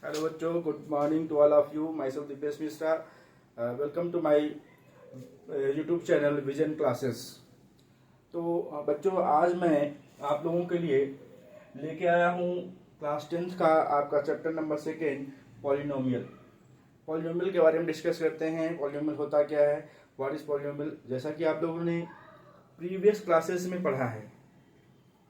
Hello बच्चों, good morning to all of you. Myself Deepesh Mishra. Welcome to my YouTube channel Vision Classes. तो बच्चों, आज मैं आप लोगों के लिए लेके आया हूँ क्लास 10th का आपका चैप्टर नंबर 2 पॉलिनोमियल। पॉलिनोमियल के बारे में डिस्कस करते हैं। पॉलिनोमियल होता क्या है, व्हाट इज पॉलिनोमियल। जैसा कि आप लोगों ने प्रीवियस क्लासेस में पढ़ा है,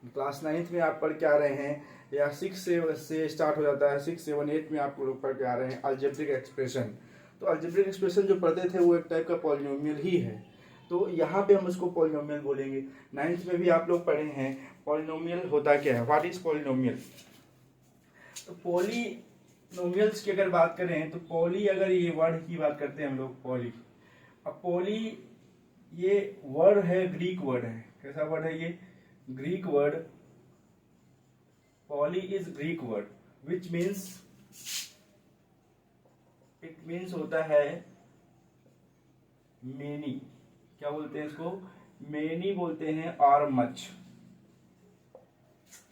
क्लास 9th में आप पढ़ के आ रहे हैं, या 6 से स्टार्ट हो जाता है, 6, 7, 8 में आप लोग पढ़ के आ रहे हैं अलजेब्रिक एक्सप्रेशन। तो अलजेब्रिक एक्सप्रेशन जो पढ़ते थे वो एक टाइप का पॉलिनोमियल ही है। तो यहाँ पे हम उसको पॉलिनोमियल बोलेंगे। 9th में भी आप लोग पढ़े हैं पॉलिनोमियल होता क्या है, व्हाट इज पॉलिनोमियल। तो पॉलिनोमियल्स की अगर बात करें तो पॉली, अगर ये वर्ड की बात करते हैं हम लोग, पॉली। अब पॉली ये वर्ड है, ग्रीक वर्ड है। कैसा वर्ड है ये? Greek word. Poly is Greek word which means, it means होता है मेनी। क्या बोलते हैं इसको? मेनी बोलते हैं, और much.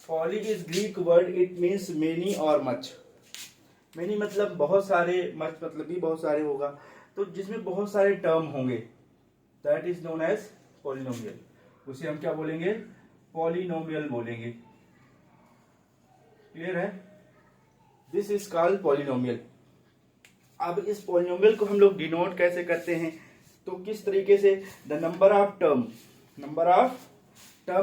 Poly is Greek word, it means many और मच। मेनी मतलब बहुत सारे, मच मतलब भी बहुत सारे होगा, तो जिसमें बहुत सारे टर्म होंगे, that is known as polynomial. उसे हम क्या बोलेंगे? पॉलिनोमियल बोलेंगे। क्लियर है? This is called polynomial. अब इस पॉलिनोमियल को हम लोग डिनोट कैसे करते हैं, तो किस तरीके से? द नंबर ऑफ टर्म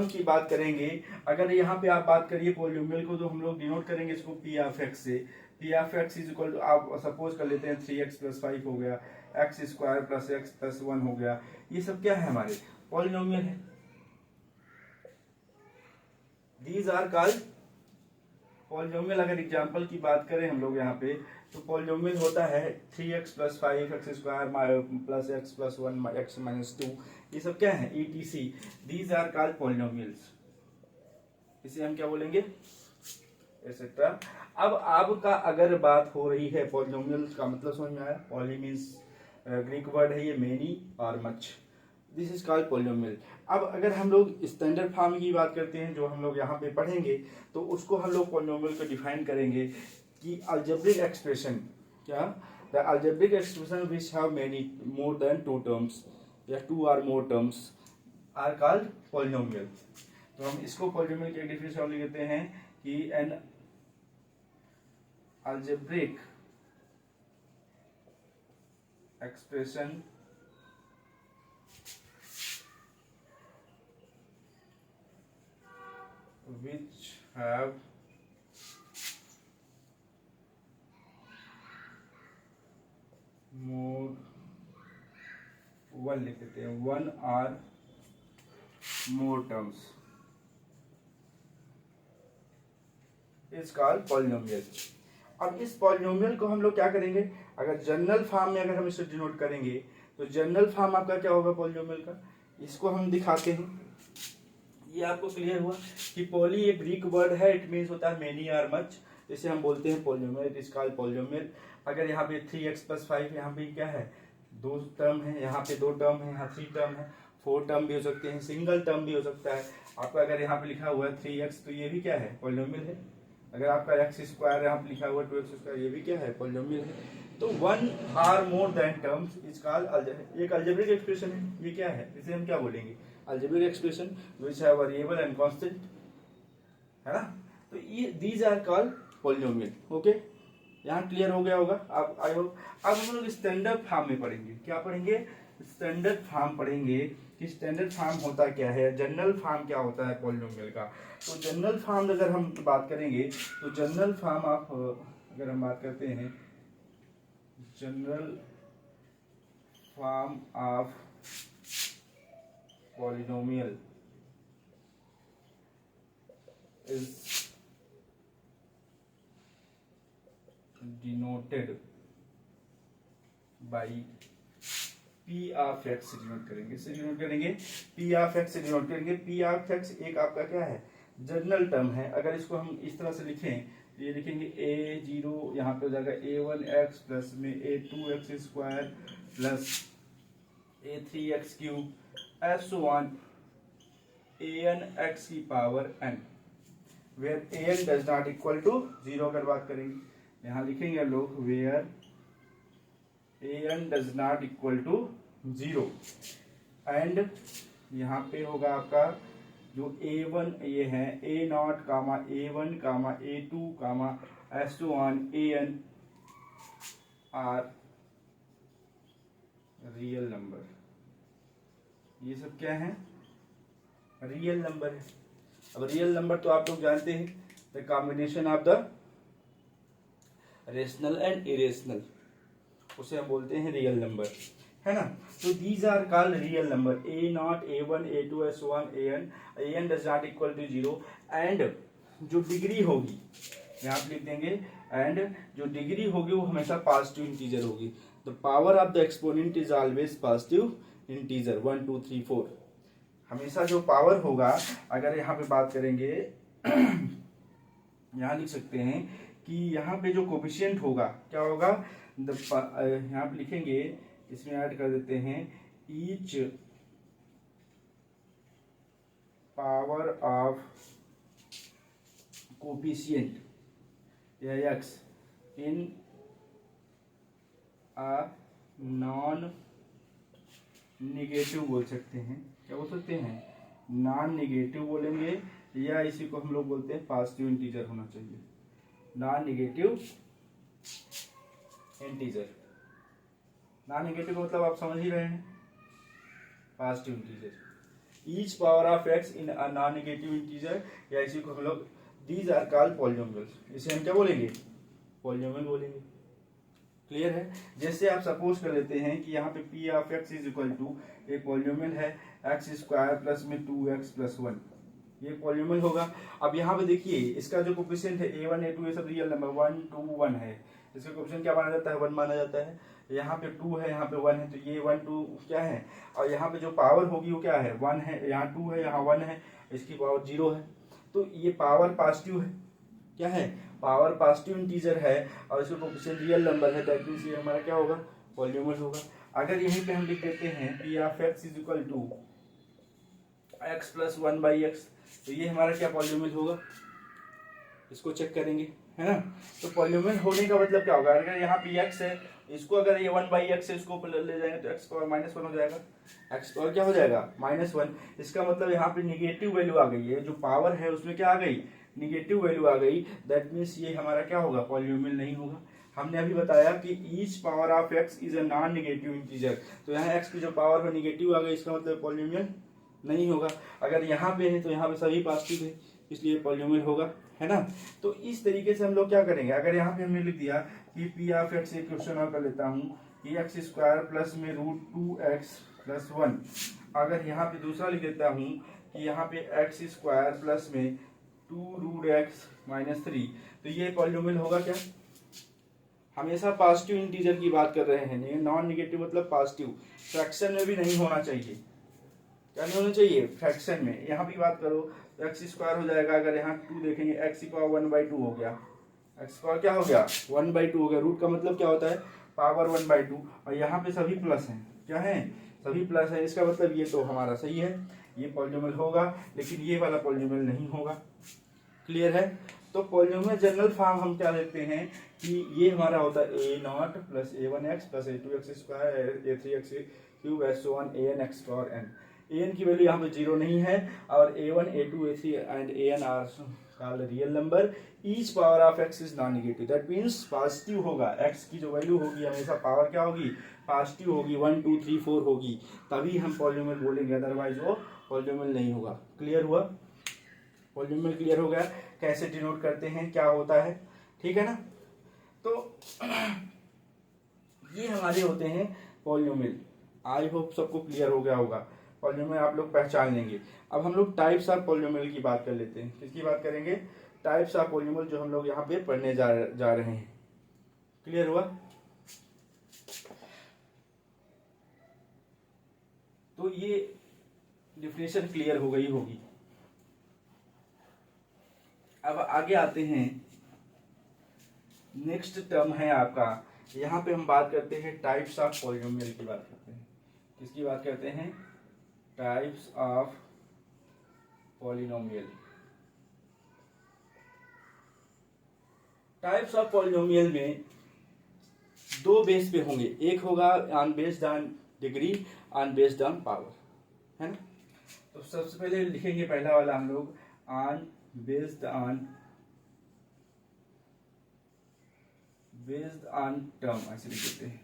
की बात करेंगे। अगर यहाँ पे आप बात करिए पॉलिनोमियल को, तो हम लोग डिनोट करेंगे इसको पी ऑफ एक्स से। P of x is equal to, आप सपोज कर लेते हैं 3x + 5 हो गया, x² + x + 1 हो गया। ये सब क्या है? हमारे पॉलिनोमियल है। These are called polynomial. अगर एग्जांपल की बात करें हम लोग यहाँ पे, तो पॉलिनोमियल होता है 3x + 5 x² + x + 1 x - 2। ये सब क्या है? ETC। These are called polynomials. इसे हम क्या बोलेंगे? एटसेट्रा। अब आपका अगर बात हो रही है पॉलिनोमियल्स का मतलब समझ में आया? पॉली मीन्स ग्रीक वर्ड है ये, मेनी और much. This is called polynomial. अब अगर हम लोग स्टैंडर्ड फॉर्म की बात करते हैं, जो हम लोग यहाँ पे पढ़ेंगे, तो उसको हम लोग पॉलिनोमियल को डिफाइन करेंगे कि अलजेब्रिक एक्सप्रेशन, क्या? The algebraic expression which have many more than 2 terms या 2 or more terms are called polynomial. तो हम इसको पॉलिनोमियल के डिफिनेशन लिख देते हैं कि an algebraic expression which have more, one लिख देते हैं, 1 or more terms is called polynomial। अब इस पॉलिनोमियल को हम लोग क्या करेंगे? अगर जनरल फॉर्म में अगर हम इसे डिनोट करेंगे, तो जनरल फॉर्म आपका क्या होगा पॉलिनोमियल का? इसको हम दिखाते हैं। ये आपको क्लियर हुआ कि पॉली एक ग्रीक वर्ड है, इट मीन्स होता है मेनी और मच। इसे हम बोलते हैं polynomial, it is called polynomial. अगर यहाँ पे 3x + 5, यहाँ पे क्या है? 2 टर्म है, यहाँ पे 2 टर्म है, यहाँ 3 टर्म है, 4 टर्म भी हो सकते हैं, सिंगल टर्म भी हो सकता है। आपका अगर यहाँ पे लिखा हुआ है 3x, तो ये भी क्या है? पॉलिनोमियल है। अगर आपका x² यहाँ पे लिखा हुआ 2x², ये भी क्या है? पॉलिनोमियल है। तो 1 or more than terms is called, एक अलजेब्रिक एक्सप्रेशन है। ये क्या है? इसे हम क्या बोलेंगे? Algebraic expression which have variable and constant, है ना? तो ये these are called polynomial. Okay, यहाँ क्लियर हो गया होगा आप, आई होप। अब हम लोग स्टैंडर्ड फॉर्म में पढ़ेंगे। क्या पढ़ेंगे? स्टैंडर्ड फॉर्म पढ़ेंगे कि स्टैंडर्ड फॉर्म होता क्या है, जनरल फॉर्म क्या होता है पॉलिनोमियल का। तो जनरल फॉर्म अगर हम बात करेंगे, तो जनरल फॉर्म आप, अगर हम बात करते हैं general form of polynomial is denoted by P of x से डिनोट करेंगे, इससे डिनोट करेंगे, P of x से डिनोट करेंगे। P of x एक आपका क्या है? जनरल टर्म है। अगर इसको हम इस तरह से लिखें, तो ये लिखेंगे a0, यहाँ पे हो जाएगा a1x प्लस में a2x² plus a3x³ S1 an x⁴n, where an does not equal to 0 अगर बात करेंगे, यहाँ लिखेंगे हम लोग where an does not equal to 0 and यहाँ पे होगा आपका जो a1 ये है a0 comma a1 comma a2 comma s1 an are real number. ये सब क्या है? रियल नंबर है। अब रियल नंबर तो आप लोग जानते हैं, the combination of the rational and irrational, उसे हम बोलते हैं रियल नंबर, है ना। तो these are called real number a0 a1 a2 s1 an does not equal to 0 and जो डिग्री होगी यहाँ आप लिख देंगे, एंड जो डिग्री होगी वो हमेशा पॉजिटिव इंटीजर होगी। The power of the exponent is always positive integer 1 2 3 4। हमेशा जो पावर होगा, अगर यहाँ पे बात करेंगे यहाँ लिख सकते हैं कि यहाँ पे जो कोफिशिएंट होगा क्या होगा, यहाँ पे लिखेंगे, इसमें ऐड कर देते हैं ईच पावर ऑफ कोफिशिएंट या x in a non negative बोल सकते हैं, क्या बोल सकते हैं? नॉन निगेटिव बोलेंगे, या इसी को हम लोग बोलते हैं पॉजिटिव इंटीजर होना चाहिए, non negative integer. Non negative का मतलब आप समझ ही रहे हैं, positive integer. Each power of x in a non negative integer, या इसी को हम लोग दीज आर कॉल्ड पॉलिनोमियल्स, इसे हम क्या बोलेंगे? पॉलिनोमियल बोलेंगे। क्लियर है? जैसे आप सपोज कर लेते हैं कि यहाँ पे p of x is equal to एक पॉलिनोमियल है एक्स स्क्वायर प्लस में 2x प्लस 1, ये पॉलिनोमियल होगा। अब यहाँ पे देखिए इसका जो कोफिशिएंट है a1 a2 ये सब रियल नंबर 1 2 1 है, इसका कोफिशिएंट क्या माना जाता है? 1 माना जाता है। यहाँ पे 2 है, यहाँ पे 1 है, तो ये 1 2 क्या है, और यहाँ पे जो पावर होगी वो क्या है? 1 है, यहाँ 2 है, यहाँ 1 है, इसकी पावर 0 है, तो ये पावर पॉजिटिव है। क्या है? पावर पॉजिटिव इंटीजर है और इसका कोफिशिएंट रियल नंबर है, दैट मींस ये हमारा क्या होगा? पॉलिनोमियल होगा। अगर यहीं पे हम लिख देते हैं p of x is equal to x plus 1 by x, तो ये हमारा क्या पॉलिनोमियल होगा? इसको चेक करेंगे, है ना। तो पॉलिनोमियल होने का मतलब क्या होगा? अगर यहाँ पे x है, इसको अगर ये 1 बाई एक्स है, इसको ले जाएंगे तो एक्स पावर -1 हो जाएगा, एक्स पावर क्या हो जाएगा? -1। इसका मतलब यहाँ पे निगेटिव वैल्यू आ गई है, जो पावर है उसमें क्या आ गई? निगेटिव वैल्यू आ गई, दैट मीन्स ये हमारा क्या होगा? पॉलिनोमियल नहीं होगा। हमने अभी बताया कि each power of x is a non negative integer, तो यहाँ एक्स की जो पावर है निगेटिव आ गई, इसका मतलब पॉलिनोमियल नहीं होगा। अगर यहाँ पे है तो यहाँ पे सभी पॉजिटिव है, इसलिए पॉलिनोमियल होगा, है ना। तो इस तरीके से हम लोग क्या करेंगे, अगर यहाँ पे हमने लिख दिया कि पी ऑफ एक्स, एक क्वेश्चन और कर लेता हूँ कि एक्स स्क्वायर प्लस में √2x प्लस 1, अगर यहाँ पे दूसरा लिख देता हूँ कि यहाँ पे एक्स स्क्वायर प्लस में 2√x माइनस 3, तो ये पॉलिनोमियल होगा क्या? हमेशा पॉजिटिव इंटीजर की बात कर रहे हैं, नॉन निगेटिव मतलब पॉजिटिव, फ्रैक्शन में भी नहीं होना चाहिए। क्या नहीं होना चाहिए? फ्रैक्शन में। यहाँ भी बात करो तो एक्स स्क्वायर हो जाएगा, अगर यहाँ 2 देखेंगे एक्स की पावर 1/2 हो गया, एक्स पावर क्या हो गया? 1/2 हो गया। रूट का मतलब क्या होता है? पावर 1/2, और यहाँ पे सभी प्लस हैं, क्या है? सभी प्लस है, इसका मतलब ये तो हमारा सही है, ये पॉलिनोमियल होगा, लेकिन ये वाला पॉलिनोमियल नहीं होगा। क्लियर है? तो पॉलिनोमियल जनरल फॉर्म हम क्या लेते हैं कि ये हमारा होता है a0 plus a1x plus a2x square a3x cube s1 an x power n। an की वैल्यू यहाँ पे 0 नहीं है, और a1 a2 a3 and an are called real number. Each power of x is non negative, that means positive होगा, x की जो value होगी हमेशा पावर क्या होगी? पॉजिटिव होगी, 1 2 3 4 होगी, तभी हम पॉलिनोमियल बोलेंगे, अदरवाइज वो पॉलिनोमियल नहीं होगा। क्लियर हुआ? पॉलिनोमियल क्लियर हो गया, कैसे डिनोट करते हैं, क्या होता है, ठीक है ना। तो ये हमारे होते हैं पॉलिनोमियल। आई होप सबको क्लियर हो गया होगा, पॉलिनोमियल आप लोग पहचान लेंगे। अब हम लोग टाइप्स ऑफ पॉलिनोमियल की बात कर लेते हैं। किसकी बात करेंगे? टाइप्स ऑफ पॉलिनोमियल, जो हम लोग यहाँ पे पढ़ने जा रहे हैं। क्लियर हुआ? तो ये डिफिनेशन क्लियर हो गई होगी। अब आगे आते हैं, नेक्स्ट टर्म है आपका, यहाँ पे हम बात करते हैं टाइप्स ऑफ पॉलिनोमियल की बात करते हैं। किसकी बात करते हैं? Types of polynomial. Types of polynomial में दो बेस पे होंगे, एक होगा on based on degree, on based on power, है ना। तो सबसे पहले लिखेंगे पहला वाला हम लोग ऑन बेस्ड ऑन टर्म, ऐसे लिख देते हैं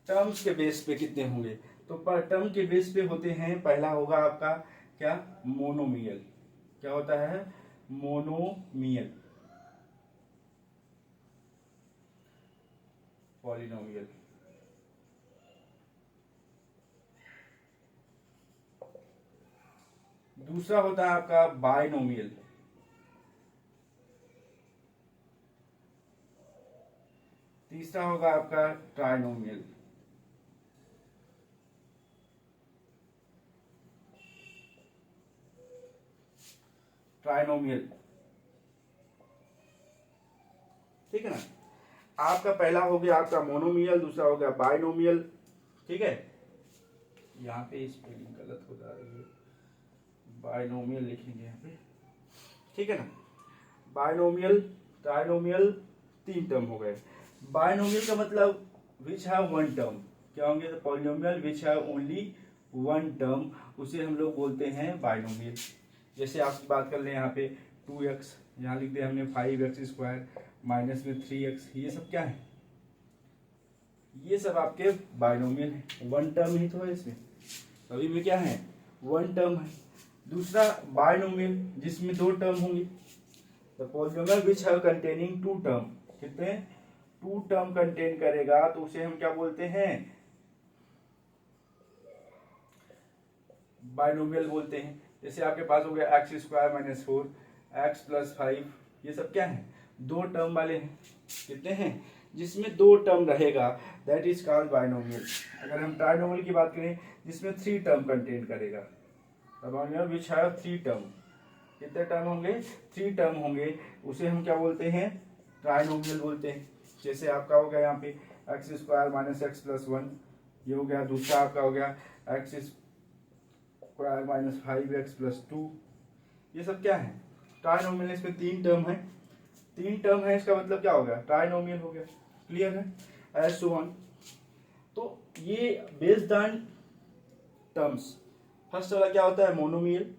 टर्म्स के बेस पे कितने होंगे, तो पर टर्म के बेस पे होते हैं, पहला होगा आपका क्या, मोनोमियल। क्या होता है, मोनोमियल पॉलिनोमियल। दूसरा होता है आपका बायनोमियल। तीसरा होगा आपका ट्राइनोमियल। ट्राइनोमियल, ठीक है ना। आपका पहला हो गया आपका मोनोमियल, दूसरा हो गया बायनोमियल, ठीक है। यहाँ पे स्पेलिंग गलत हो जा रही है, बायनोमियल लिखेंगे यहाँ पे, ठीक है ना। बायनोमियल, ट्राइनोमियल, तीन टर्म हो गए। बायनोमियल का मतलब विच हैव वन टर्म, क्या होंगे, तो polynomial which have only one term, उसे हम लोग बोलते हैं बायनोमियल। जैसे आप बात कर लें यहाँ पे 2x, यहाँ लिख दिया हमने 5x² माइनस में 3x, ये सब क्या है, ये सब आपके बायनोमियल है, वन टर्म ही तो है इसमें, सभी में क्या है, वन टर्म है। दूसरा बायनोमियल जिसमें दो टर्म होंगे, तो polynomial which have containing two term, कितने, टू टर्म कंटेन करेगा, तो उसे हम क्या बोलते हैं, बायनोमियल बोलते हैं। जैसे आपके पास हो गया x² माइनस 4, x प्लस 5, ये सब क्या है, दो टर्म वाले हैं, कितने हैं, जिसमें दो टर्म रहेगा, दैट इज कॉल्ड बायनोमियल। अगर हम ट्राइनोमियल की बात करें जिसमें थ्री टर्म कंटेन करेगा, binomial which have three term, कितने टर्म होंगे, थ्री टर्म होंगे, उसे हम क्या बोलते हैं, ट्राइनोमियल बोलते हैं। जैसे आपका हो गया यहाँ पे x² माइनस x प्लस 1, ये हो गया। दूसरा आपका हो गया x² माइनस 5x प्लस 2, ये सब क्या है, ट्राइनोमियल। इसमें तीन टर्म है, तीन टर्म है, इसका मतलब क्या हो गया, ट्राइनोमियल हो गया। क्लियर है, एज सो ऑन। तो ये बेस्ड ऑन टर्म्स, फर्स्ट वाला क्या होता है, monomial,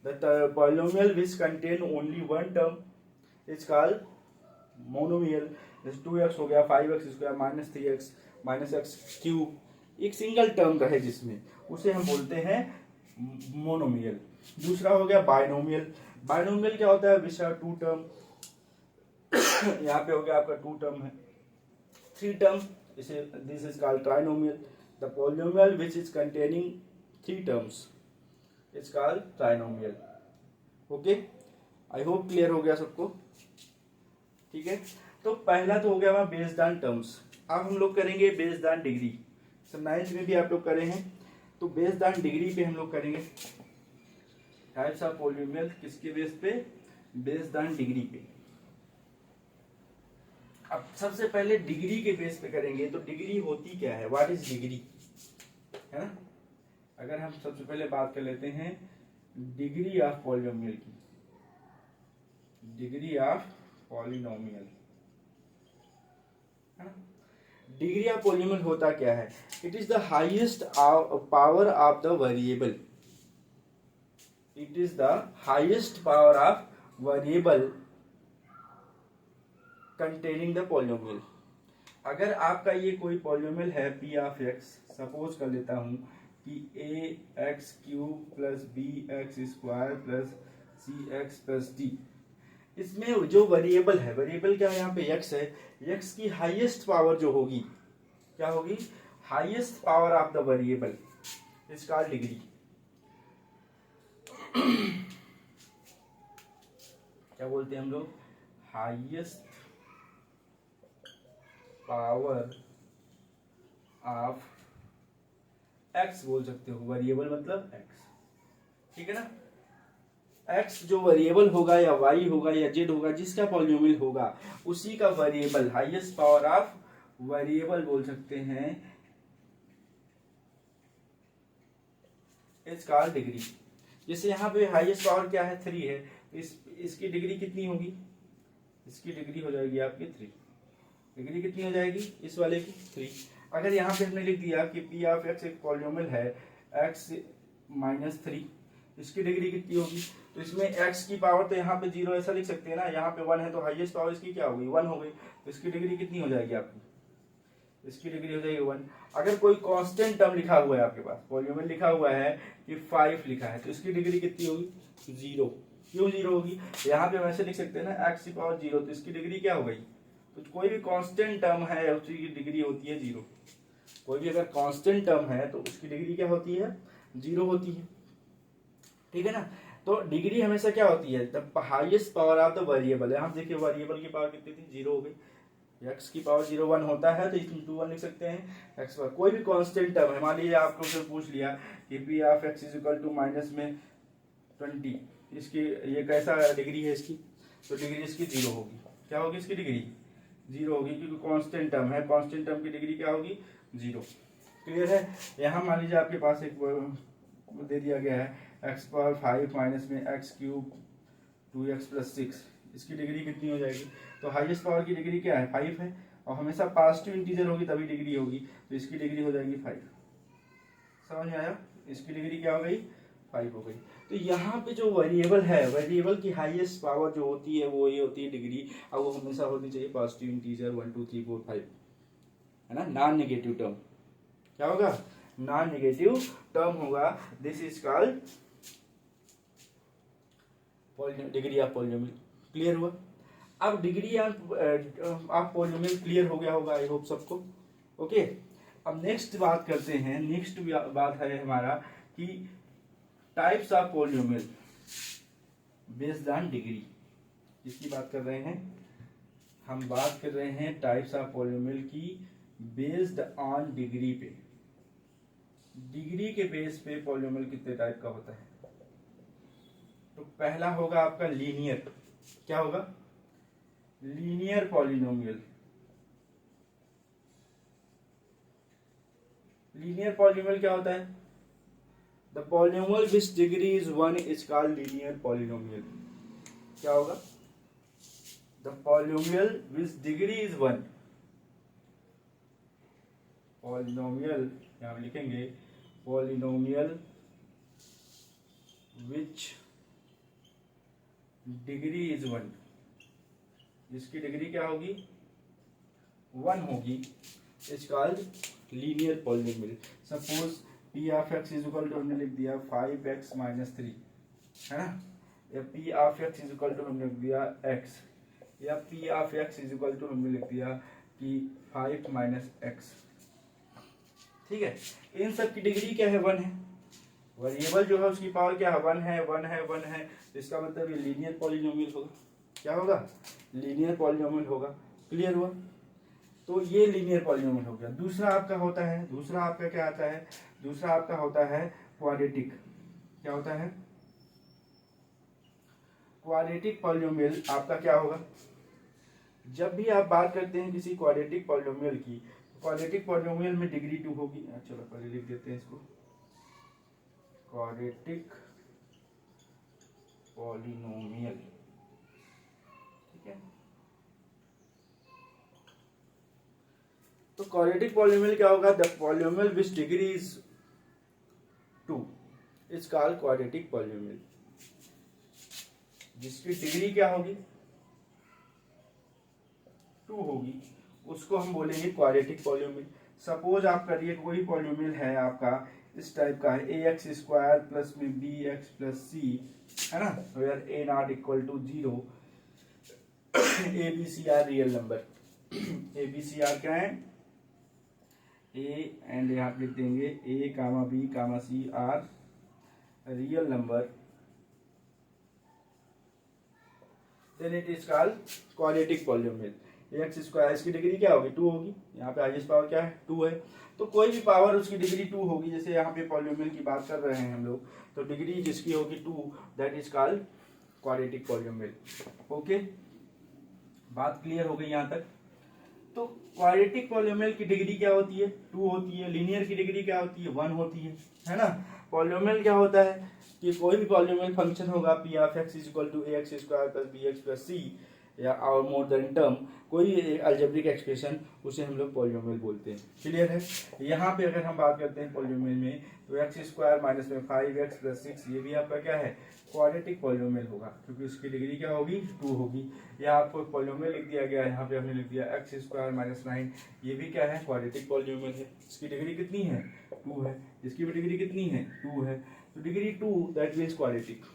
the polynomial which contain only one term is called monomial. जैसे 2x हो गया, 5x² minus 3x minus x³, एक सिंगल टर्म रहे जिसमें, उसे हम बोलते हैं मोनोमियल। दूसरा हो गया बायनोमियल। बायनोमियल क्या होता है, विच हैव टू टर्म, यहाँ पे हो गया आपका टू टर्म है, थ्री टर्म, इसे this is called trinomial. The polynomial which is containing three terms is called trinomial. Okay, I hope clear हो गया सबको, ठीक है। तो पहला तो हो गया वहां बेस्ड ऑन टर्म्स। अब हम लोग करेंगे बेस्ड ऑन डिग्री। सब 9th में भी आप लोग करे हैं, तो बेस्ड ऑन डिग्री पे हम लोग करेंगे। टाइप्स ऑफ पॉलिनोमियल किसके बेस पे, बेस्ड ऑन डिग्री पे। अब सबसे पहले डिग्री के बेस पे करेंगे, तो डिग्री होती क्या है, व्हाट इज डिग्री, है ना। अगर हम सबसे पहले बात कर लेते हैं डिग्री ऑफ पॉलिनोमियल की, डिग्री ऑफ पॉलिनोमियल, है ना। डिग्री ऑफ पॉलिनोमियल होता क्या है, it is the highest power of the variable, it is the highest power of variable containing the polynomial. अगर आपका ये कोई पॉलिनोमियल है p ऑफ x, सपोज कर लेता हूं कि ax³ plus bx² plus cx plus d, इसमें जो वेरिएबल है, वेरिएबल क्या है, यहाँ पे x है, x की हाईएस्ट पावर जो होगी, क्या होगी, highest power of the variable is called degree. क्या बोलते हैं हम लोग, हाईएस्ट पावर ऑफ x बोल सकते हो, वेरिएबल मतलब x, ठीक है ना। x जो वेरिएबल होगा या y होगा या z होगा, जिसका पॉलिनोमियल होगा उसी का variable, highest power of variable बोल सकते हैं, इट्स कॉल्ड डिग्री। जैसे यहाँ पे हाईएस्ट पावर क्या है, 3 है, इसकी डिग्री कितनी होगी, इसकी डिग्री हो जाएगी आपकी 3, डिग्री कितनी हो जाएगी इस वाले की 3। अगर यहाँ पे हमने लिख दिया कि पी ऑफ एक्स एक पॉलिनोमियल है x माइनस 3, इसकी डिग्री कितनी होगी, तो इसमें x की पावर तो यहाँ पे 0 ऐसा लिख सकते हैं ना, यहाँ पे 1 है तो हाईएस्ट पावर इसकी क्या होगी 1 हो गई, तो इसकी डिग्री कितनी हो जाएगी आपकी, इसकी डिग्री हो जाएगी 1। अगर कोई कांस्टेंट टर्म लिखा हुआ है आपके पास, पॉलिनोमियल लिखा हुआ है कि 5 लिखा है, तो इसकी डिग्री कितनी होगी 0। क्यों 0 होगी, यहाँ पे वैसे लिख सकते हैं ना x की पावर 0, तो इसकी डिग्री क्या हो गई, तो कोई भी कांस्टेंट टर्म है उसकी डिग्री होती है 0। कोई भी अगर कांस्टेंट टर्म है तो उसकी डिग्री क्या होती है 0 होती है, ठीक है ना। तो डिग्री हमेशा क्या होती है, the highest power of the variable है। हम देखिए वेरिएबल की पावर कितनी थी 0 हो गई, x की पावर 0 1 होता है तो इसमें 2 1 लिख सकते हैं x पर। कोई भी कांस्टेंट टर्म है, मान लीजिए आपको फिर पूछ लिया कि p of x is equal to minus में 20, इसकी ये कैसा डिग्री है इसकी, तो डिग्री इसकी 0 होगी। क्या होगी इसकी डिग्री 0 होगी, क्योंकि कांस्टेंट टर्म है, कांस्टेंट टर्म की डिग्री क्या होगी 0। क्लियर है। यहाँ मान लीजिए आपके पास एक दे दिया गया है x पावर 5 माइनस में x क्यूब 2x प्लस 6, इसकी डिग्री कितनी हो जाएगी, तो हाईएस्ट पावर की डिग्री क्या है 5 है, और हमेशा पॉजिटिव इंटीजर होगी तभी डिग्री होगी, तो इसकी डिग्री हो जाएगी 5। समझ में आया, इसकी डिग्री क्या हो गई 5 हो गई। तो यहाँ पे जो वेरिएबल है, वेरिएबल की हाईएस्ट पावर जो होती है वो ये होती है डिग्री, और वो हमेशा होनी चाहिए पॉजिटिव इंटीजर 1 2 3 4 5, है ना, नॉन नेगेटिव टर्म। क्या होगा, नॉन नेगेटिव टर्म होगा। This is called degree of polynomial. Clear हुआ। अब डिग्री ऑफ पॉलिनोमियल क्लियर हो गया होगा आई होप सबको। ओके, अब नेक्स्ट बात करते हैं, नेक्स्ट बात है हमारा कि types of polynomial based on degree. किसकी बात कर रहे हैं हम, बात कर रहे हैं टाइप्स ऑफ पॉलिनोमियल की बेस्ड ऑन डिग्री पे। डिग्री के बेस पे पॉलिनोमियल कितने टाइप का होता है, तो पहला होगा आपका लीनियर। क्या होगा, लीनियर पॉलिनोमियल। लीनियर पॉलिनोमियल क्या होता है, the polynomial which degree is 1 is called linear polynomial. क्या होगा, the polynomial which degree is 1, polynomial यहां लिखेंगे पॉलिनोमियल विच डिग्री इज 1, जिसकी डिग्री क्या होगी 1 होगी, is called linear polynomial. Suppose p of x is equal to हमने लिख दिया 5x माइनस 3, है ना, या p of x is equal to हमने लिख दिया x, या p of x is equal to हमने लिख दिया कि 5 माइनस एक्स। ठीक है, इन सब की डिग्री क्या है 1 है, वेरिएबल जो है उसकी पावर क्या है 1 है 1 है 1 है, तो इसका मतलब ये लीनियर पॉलिनोमियल होगा। क्या होगा, लीनियर पॉलिनोमियल होगा। क्लियर हुआ, तो ये लीनियर पॉलिनोमियल हो गया। दूसरा आपका होता है, दूसरा आपका क्या आता है, दूसरा आपका होता है क्वाड्रेटिक। क्या होता है, क्वाड्रेटिक पॉलिनोमियल आपका क्या होगा, जब भी आप बात करते हैं किसी क्वाड्रेटिक पॉलिनोमियल की, क्वाड्रेटिक पॉलिनोमियल में डिग्री 2 होगी। चलो पहले लिख देते हैं इसको, क्वाड्रेटिक पॉलिनोमियल। ठीक है, तो क्वाड्रेटिक पॉलिनोमियल क्या होगा, the polynomial which degree is 2 is called quadratic polynomial. जिसकी डिग्री क्या होगी 2 होगी, उसको हम बोलेंगे क्वाड्रेटिक पॉलिनोमियल। सपोज आप करिए कोई पॉलिनोमियल है आपका इस टाइप का है, ax स्क्वायर प्लस में bx प्लस c, है ना, where a not equal to 0, a b c are real number. a b c are क्या है, a एंड यहाँ लिख देंगे a comma b comma c are real number, then it is called quadratic polynomial. X square इसकी degree क्या होगी 2 होगी, यहाँ पे हाईएस्ट पावर क्या है 2 है, तो कोई भी पावर उसकी डिग्री 2 होगी। जैसे यहाँ पे पॉलिनोमियल की बात कर रहे हैं हम लोग, तो डिग्री जिसकी होगी 2, that is called quadratic polynomial. Okay, बात क्लियर हो गई यहाँ तक। तो क्वाड्रेटिक पॉलिनोमियल की डिग्री क्या होती है 2 होती है, लीनियर की डिग्री क्या होती है 1 होती है ना। पॉलिनोमियल क्या होता है, कि कोई भी पॉलिनोमियल फंक्शन होगा p of x is equal to a x square plus b x plus c या और मोर देन टर्म, कोई अलजेब्रिक एक्सप्रेशन, उसे हम लोग पॉलिनोमियल बोलते हैं। क्लियर है। यहाँ पे अगर हम बात करते हैं पॉलिनोमियल में, तो एक्स स्क्वायर माइनस में 5x प्लस 6, ये भी आपका क्या है, क्वाड्रेटिक पॉलिनोमियल होगा, क्योंकि उसकी डिग्री क्या होगी, 2 होगी। या आपको पॉलिनोमियल लिख दिया गया है, यहाँ पे हमने लिख दिया एक्स स्क्वायर माइनस 9, ये भी क्या है, क्वाड्रेटिक पॉलिनोमियल है। इसकी डिग्री कितनी है, 2 है। इसकी भी डिग्री कितनी है, 2 है। तो degree 2 that means quadratic.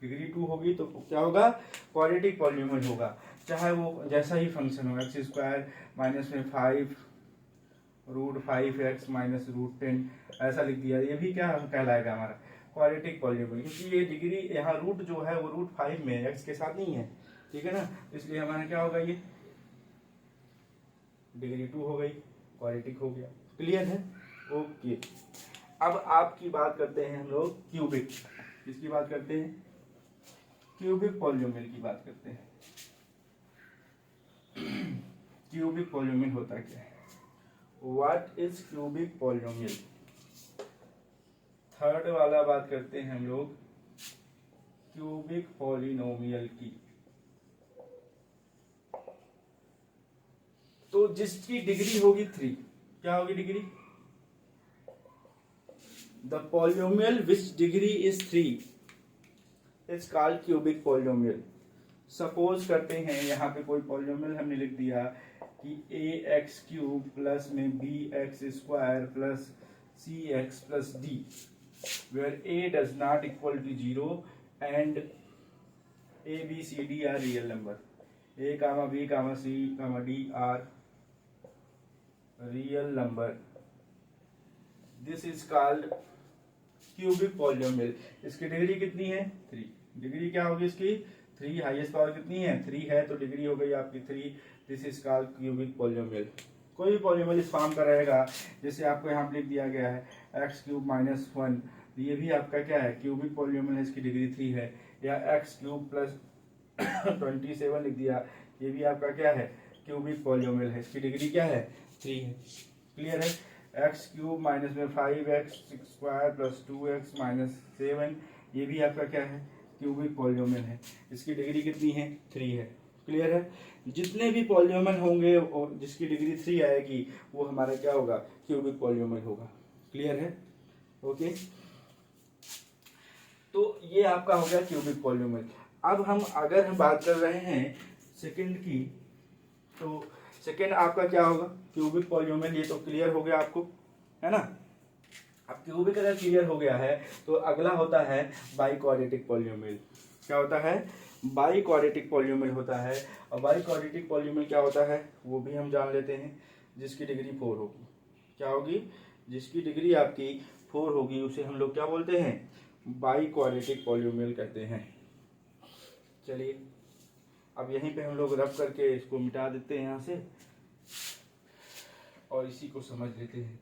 Degree 2 होगी तो क्या होगा, क्वाड्रेटिक पॉलिनोमियल होगा, चाहे वो जैसा ही फंक्शन हो। एक्स स्क्वायर माइनस में 5 रूट 5x माइनस रूट 10 ऐसा लिख दिया, ये भी क्या कहलाएगा, हमारा क्वाड्रेटिक पॉलिनोमियल, क्योंकि ये डिग्री यहाँ रूट जो है वो रूट 5 में x के साथ नहीं है, ठीक है ना, इसलिए हमारा क्या होगा, ये डिग्री 2 हो गई, क्वाड्रेटिक हो गया। क्लियर है। ओके, अब आपकी बात करते हैं हम लोग क्यूबिक। किसकी बात करते हैं, क्यूबिक पॉलिनोमियल की बात करते हैं। क्यूबिक पॉलिनोमियल होता क्या है, what is cubic polynomial. Third वाला बात करते हैं हम लोग क्यूबिक पॉलिनोमियल की। तो जिसकी डिग्री होगी 3, क्या होगी degree, the polynomial which degree is 3 is called cubic polynomial. Suppose करते हैं यहाँ पे कोई पॉलिनोमियल हमने लिख दिया कि ए एक्स क्यूब प्लस में b x square plus c x plus d, where a does not equal to 0 and a b c d are real number, a comma b comma c comma d are real number, this is called cubic polynomial. इसकी degree कितनी है, 3। Degree क्या होगी इसकी, 3। Highest power कितनी है, 3 है, तो डिग्री हो गई आपकी 3। This is called cubic polynomial. कोई भी पॉलिनोमियल इस फॉर्म का रहेगा, जैसे आपको यहाँ पे लिख दिया गया है एक्स क्यूब माइनस 1, ये भी आपका क्या है, क्यूबिक पॉलिनोमियल है, इसकी डिग्री 3 है। या एक्स क्यूब प्लस 27 लिख दिया, ये भी आपका क्या है, क्यूबिक पॉलिनोमियल है, इसकी डिग्री क्या है, 3 है। क्लियर है। एक्स क्यूब माइनस में 5x square plus 2x minus 7, ये भी आपका क्या है, क्यूबिक पॉलिनोमियल है, इसकी डिग्री कितनी है, 3 है। क्लियर है। जितने भी पॉलिनोमियल होंगे और जिसकी डिग्री 3 आएगी, वो हमारा क्या होगा, क्यूबिक पॉलिनोमियल होगा। क्लियर है। ओके, तो ये आपका हो गया क्यूबिक पॉलिनोमियल। अब अगर हम बात कर रहे हैं सेकंड की, तो सेकंड आपका क्या होगा, क्यूबिक पॉलिनोमियल। ये तो क्लियर हो गया आपको, है ना। अब क्यूबिक अगर क्लियर हो गया है, तो अगला होता है बाई क्वाड्रेटिक पॉलिनोमियल। क्या होता है, बाई क्वाड्रेटिक पॉलिनोमियल होता है। और बाई क्वाड्रेटिक पॉलिनोमियल क्या होता है, वो भी हम जान लेते हैं। जिसकी डिग्री 4 होगी, क्या होगी, जिसकी डिग्री आपकी 4 होगी, उसे हम लोग क्या बोलते हैं, बाई क्वाड्रेटिक पॉलिनोमियल कहते हैं। चलिए, अब यहीं पे हम लोग रब करके इसको मिटा देते हैं यहाँ से, और इसी को समझ लेते हैं।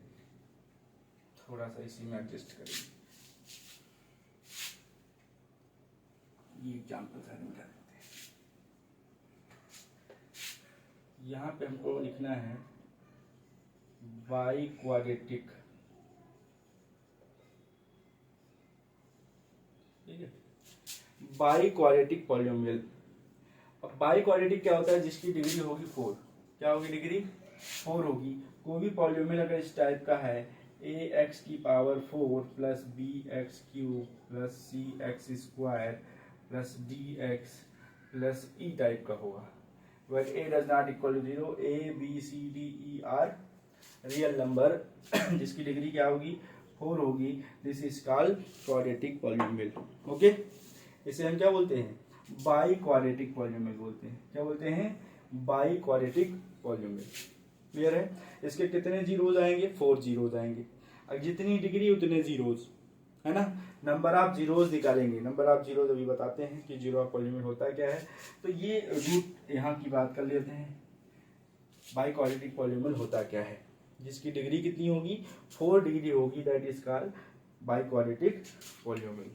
थोड़ा सा इसी में एडजस्ट करेंगे, ये एग्जाम्पल सारे मिटा देते हैं। यहाँ पे हमको लिखना है बाई क्वाड्रेटिक, ठीक है, बाई क्वाड्रेटिक पॉलिनोमियल। अब बाई क्वाड्रेटिक क्या होता है, जिसकी डिग्री होगी 4। क्या होगी, डिग्री 4 होगी। कोई भी पॉलिनोमियल अगर इस टाइप का है, ए एक्स की power 4 plus b x cube plus c x square plus d x plus e type का होगा, where a does not equal to 0, a b c d e are real number, जिसकी degree क्या होगी, 4 होगी। This is called quadratic polynomial. Okay, इसे हम क्या बोलते हैं, बाई क्वाड्रेटिक पॉलिनोमियल बोलते हैं। क्या बोलते हैं, बाई क्वाड्रेटिक पॉलिनोमियल। क्लियर है। इसके कितने जीरोज आएंगे, 4 जीरोज आएंगे। अब जितनी डिग्री उतने जीरोज, है ना। नंबर ऑफ जीरोज निकालेंगे, नंबर ऑफ जीरोज अभी बताते हैं कि जीरो ऑफ पॉलिनोमियल होता क्या है। तो ये रूट यहाँ की बात कर लेते हैं, बाई क्वाड्रेटिक पॉलिनोमियल होता क्या है, जिसकी डिग्री कितनी होगी, 4 डिग्री होगी, that is called by quadratic polynomial.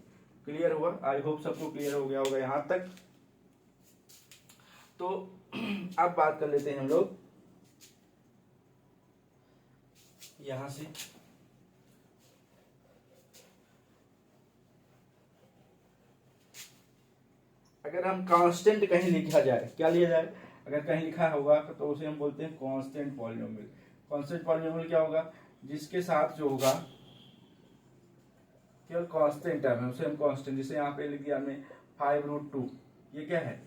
Clear हुआ, आई होप सबको क्लियर हो गया होगा यहां तक। तो अब बात कर लेते हैं हम लोग यहां से, अगर हम कांस्टेंट कहीं लिखा जाए, क्या लिया जाए, अगर कहीं लिखा होगा तो उसे हम बोलते हैं कांस्टेंट पॉलिनोमियल। कांस्टेंट पॉलिनोमियल क्या होगा, जिसके साथ जो होगा केवल कांस्टेंट टर्म है उसे हम कांस्टेंट, जैसे यहाँ पे लिख दिया हमने 5√2, ये क्या है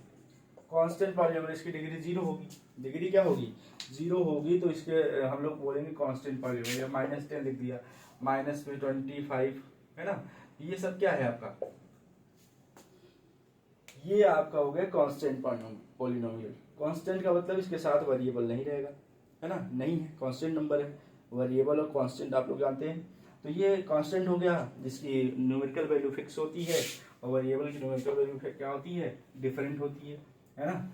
कांस्टेंट पॉलिनोमियल, इसकी डिग्री 0 होगी, डिग्री क्या होगी 0 होगी, तो इसके हम लोग बोलेंगे कांस्टेंट पॉलिनोमियल। या -10 लिख दिया, -25 है ना, ये सब क्या है आपका, ये आपका हो गया कांस्टेंट पॉलिनोमियल। कांस्टेंट का मतलब इसके साथ वेरिएबल नहीं रहेगा, है ना, नहीं है, कांस्टेंट नंबर है, वेरिएबल और कांस्टेंट आप लोग जानते हैं। तो ये कांस्टेंट हो गया जिसकी न्यूमेरिकल वैल्यू फिक्स होती है, और वेरिएबल की न्यूमेरिकल वैल्यू क्या होती है, डिफरेंट होती है ना,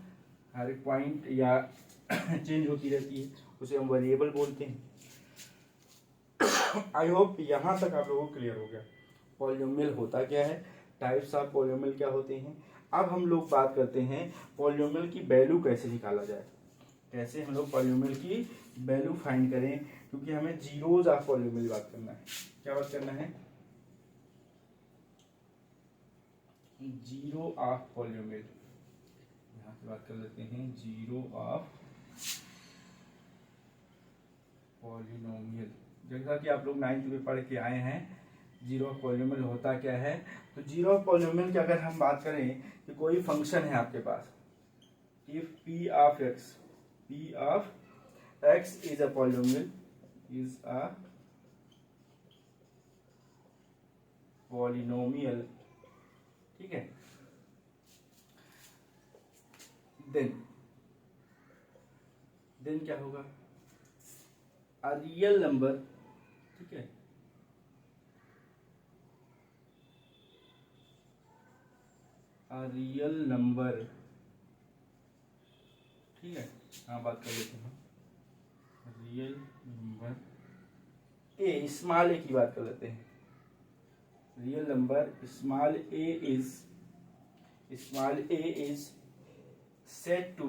हर एक पॉइंट या चेंज होती रहती है, उसे हम वेरिएबल बोलते हैं। आई होप यहाँ तक आप लोगों को क्लियर हो गया पॉलिनोमियल होता क्या है, टाइप्स ऑफ पॉलिनोमियल क्या होते हैं। अब हम लोग बात करते हैं पॉलिनोमियल की वैल्यू कैसे निकाला जाए, कैसे हम लोग पॉलिनोमियल की वैल्यू फाइंड करें, क्योंकि हमें जीरोज ऑफ पॉलिनोमियल बात करना है। क्या बात करना है, जीरो ऑफ पॉलिनोमियल, यहाँ से बात कर लेते हैं जीरो ऑफ पॉलिनोमियल। जैसा कि आप लोग 9th में पढ़ के आए हैं जीरो ऑफ पॉलिनोमियल होता क्या है। तो जीरो ऑफ पॉलिनोमियल की अगर हम बात करें कि कोई फंक्शन है आपके पास, if p of x is a polynomial, ठीक है, देन क्या होगा, अ रियल नंबर, ठीक है, अ रियल नंबर, ठीक है, हाँ बात कर लेते हैं रियल नंबर ए, स्मॉल ए की बात कर लेते हैं, real number small A is said to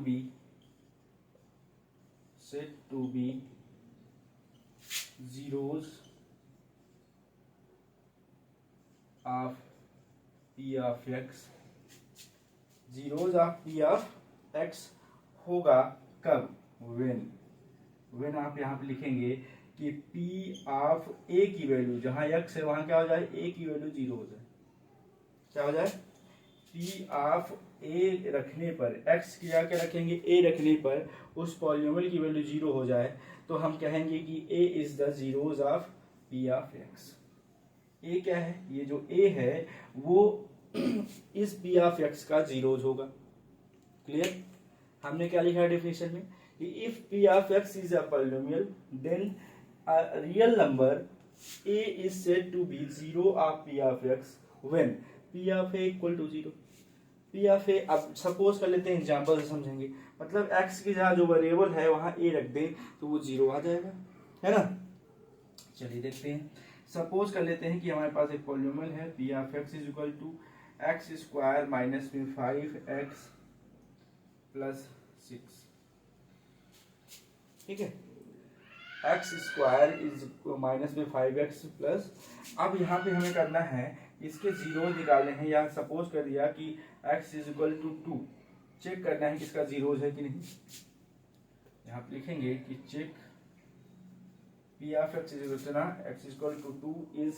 be zeros of p of x, zeros of p of x होगा कब, when आप यहाँ पे लिखेंगे कि p ऑफ a की वैल्यू, जहां x है वहां क्या हो जाए, a की वैल्यू 0 हो जाए, क्या हो जाए, p ऑफ a रखने पर, x की क्या रखेंगे, a रखने पर उस पॉलिनोमियल की वैल्यू 0 हो जाए, तो हम कहेंगे कि a is the zeros of p of x। a क्या है, ये जो a है वो इस p ऑफ x का जीरोज होगा। क्लियर, हमने क्या लिखा है डेफिनेशन में कि if p of x is a polynomial then a real number a is said to be zero of p of x when p of a equal to 0। p of a, अब suppose कर लेते हैं example से समझेंगे, मतलब x की जहाँ जो वेरिएबल है वहां a रख दें तो वो 0 आ जाएगा, है ना। चलिए देखते हैं, सपोज कर लेते हैं कि हमारे पास एक पॉलिनोमियल है p of x is equal to x squared minus में 5x प्लस 6, ठीक है, एक्स स्क्वायर इज माइनस में 5x प्लस, अब यहाँ पे हमें करना है इसके जीरो निकालने हैं, या सपोज कर दिया कि x is equal to 2, check करना है कि इसका जीरोज है कि नहीं। यहाँ पे लिखेंगे कि check p of x is equal to ना x is equal to 2 is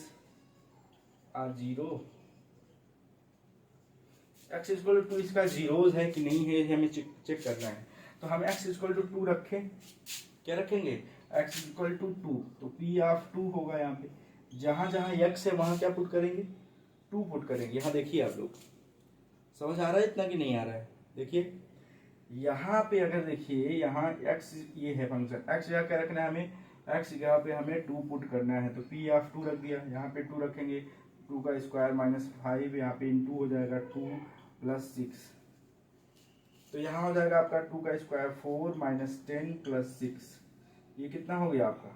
a zero, x is equal to 2 इसका जीरोज है कि नहीं है हमें चेक करना है। तो हम x इज इक्वल टू 2 रखें, क्या रखेंगे, x इज इक्वल टू 2, तो p ऑफ 2 होगा, यहाँ पे जहां जहां x है वहां क्या पुट करेंगे, 2 पुट करेंगे। यहाँ देखिए आप लोग समझ आ रहा है इतना कि नहीं आ रहा है, देखिए यहाँ पे अगर देखिए यहाँ x ये है फंक्शन, x जगह क्या रखना है हमें, x जगह पे हमें 2 पुट करना है, तो p ऑफ 2 रख दिया, यहाँ पे 2 रखेंगे, 2 का स्क्वायर माइनस 5, यहाँ पे इनटू हो जाएगा 2 प्लस 6, तो यहाँ हो जाएगा आपका 2 का स्क्वायर 4 माइनस 10 प्लस 6, ये कितना हो गया आपका